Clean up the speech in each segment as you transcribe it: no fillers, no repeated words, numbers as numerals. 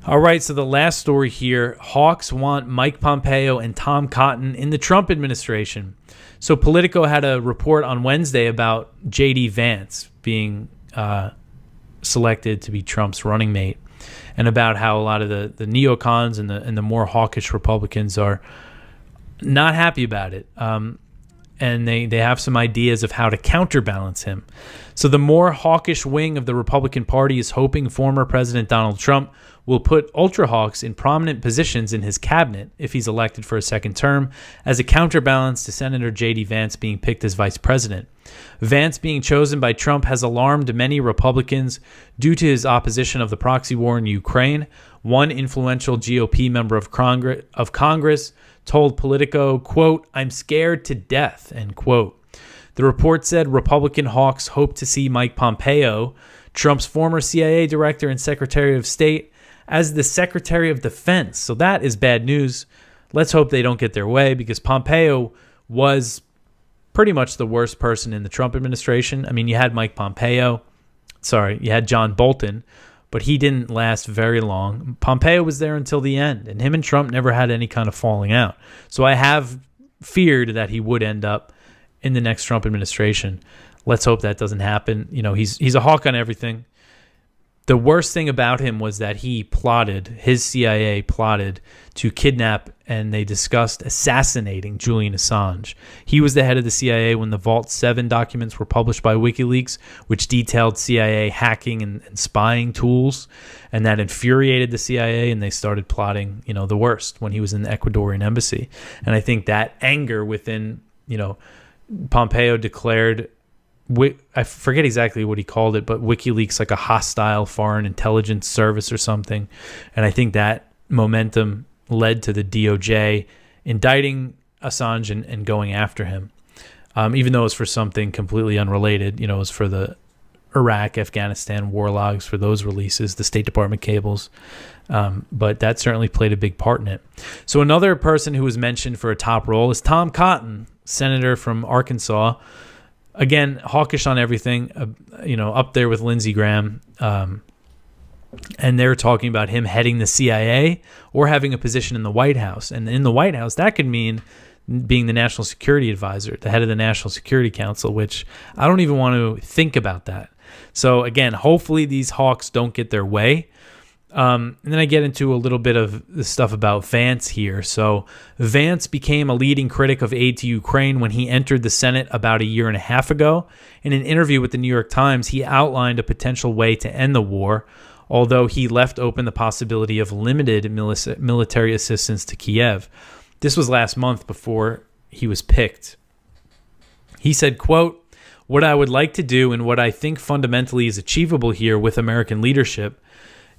All right, so the last story here, hawks want Mike Pompeo and Tom Cotton in the Trump administration. So Politico had a report on Wednesday about J.D. Vance being selected to be Trump's running mate, and about how a lot of the neocons and the more hawkish Republicans are not happy about it. And they have some ideas of how to counterbalance him. So the more hawkish wing of the Republican Party is hoping former President Donald Trump will put ultra-hawks in prominent positions in his cabinet if he's elected for a second term, as a counterbalance to Senator J.D. Vance being picked as vice president. Vance being chosen by Trump has alarmed many Republicans due to his opposition of the proxy war in Ukraine. One influential GOP member of Congress told Politico, quote, "I'm scared to death," end quote. The report said Republican hawks hope to see Mike Pompeo, Trump's former CIA director and Secretary of State, as the Secretary of Defense. So that is bad news. Let's hope they don't get their way, because Pompeo was pretty much the worst person in the Trump administration. I mean, you had you had John Bolton, but he didn't last very long. Pompeo was there until the end, and him and Trump never had any kind of falling out. So I have feared that he would end up in the next Trump administration. Let's hope that doesn't happen. You know, he's a hawk on everything. The worst thing about him was that his CIA plotted to kidnap, and they discussed assassinating Julian Assange. He was the head of the CIA when the Vault 7 documents were published by WikiLeaks, which detailed CIA hacking and spying tools, and that infuriated the CIA, and they started plotting, the worst when he was in the Ecuadorian embassy. And I think that anger within, Pompeo declared, I forget exactly what he called it, but WikiLeaks like a hostile foreign intelligence service or something. And I think that momentum led to the DOJ indicting Assange and going after him, even though it was for something completely unrelated. It was for the Iraq, Afghanistan war logs, for those releases, the State Department cables. But that certainly played a big part in it. So another person who was mentioned for a top role is Tom Cotton, senator from Arkansas. Again, hawkish on everything, up there with Lindsey Graham. And they're talking about him heading the CIA or having a position in the White House. And in the White House, that could mean being the national security advisor, the head of the National Security Council, which I don't even want to think about that. So again, hopefully these hawks don't get their way. And then I get into a little bit of the stuff about Vance here. So Vance became a leading critic of aid to Ukraine when he entered the Senate about a year and a half ago. In an interview with the New York Times, he outlined a potential way to end the war, although he left open the possibility of limited military assistance to Kiev. This was last month before he was picked. He said, quote, "What I would like to do and what I think fundamentally is achievable here with American leadership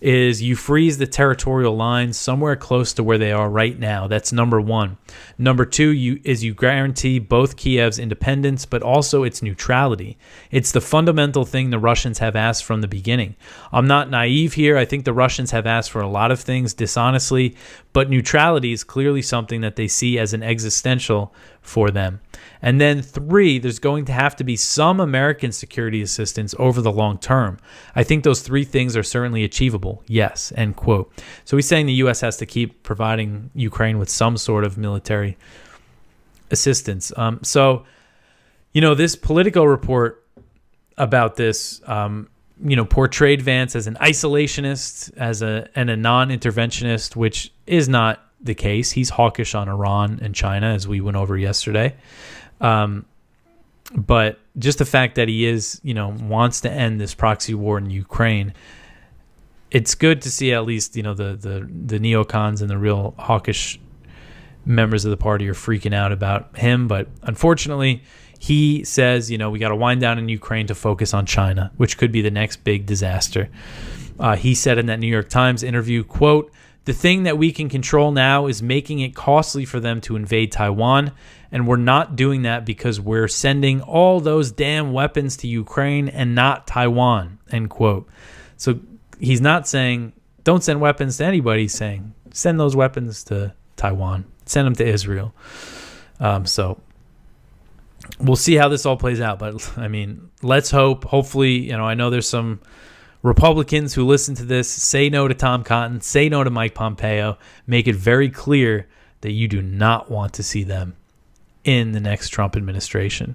is you freeze the territorial lines somewhere close to where they are right now. That's number one. Number two, you guarantee both Kiev's independence, but also its neutrality. It's the fundamental thing the Russians have asked from the beginning. I'm not naive here. I think the Russians have asked for a lot of things dishonestly, but neutrality is clearly something that they see as an existential for them. And then three, there's going to have to be some American security assistance over the long term. I think those three things are certainly achievable. Yes," end quote. So he's saying the U.S. has to keep providing Ukraine with some sort of military assistance. This Politico report about this, portrayed Vance as an isolationist, and a non-interventionist, which is not the case. He's hawkish on Iran and China, as we went over yesterday. But just the fact that he wants to end this proxy war in Ukraine, it's good to see at least, the neocons and the real hawkish members of the party are freaking out about him. But unfortunately, he says, we got to wind down in Ukraine to focus on China, which could be the next big disaster. He said in that New York Times interview, quote, "The thing that we can control now is making it costly for them to invade Taiwan, and we're not doing that because we're sending all those damn weapons to Ukraine and not Taiwan," end quote. So he's not saying don't send weapons to anybody. He's saying send those weapons to Taiwan, send them to Israel. So we'll see how this all plays out. But, let's hope. Hopefully, I know there's some Republicans who listen to this, say no to Tom Cotton, say no to Mike Pompeo, make it very clear that you do not want to see them in the next Trump administration.